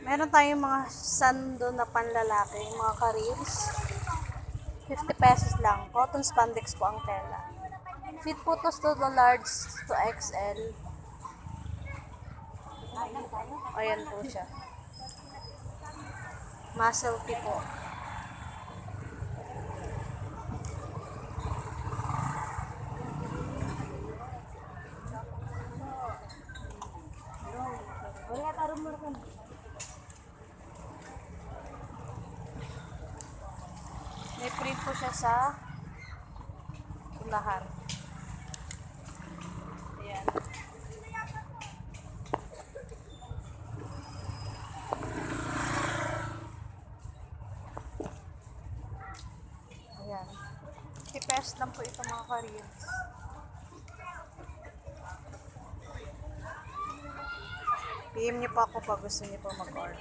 Meron tayong mga sando na panlalaki, mga ka-reels. 50 pesos lang. Cotton spandex po ang tela. Fit po to the large to XL. Ayan po siya. Muscle tee po. May print po siya sa unahan. Ayan. Ayan. 50 pesos lang po ito mga ka-reels. PM niyo po ako pag gusto niyo po mag-order.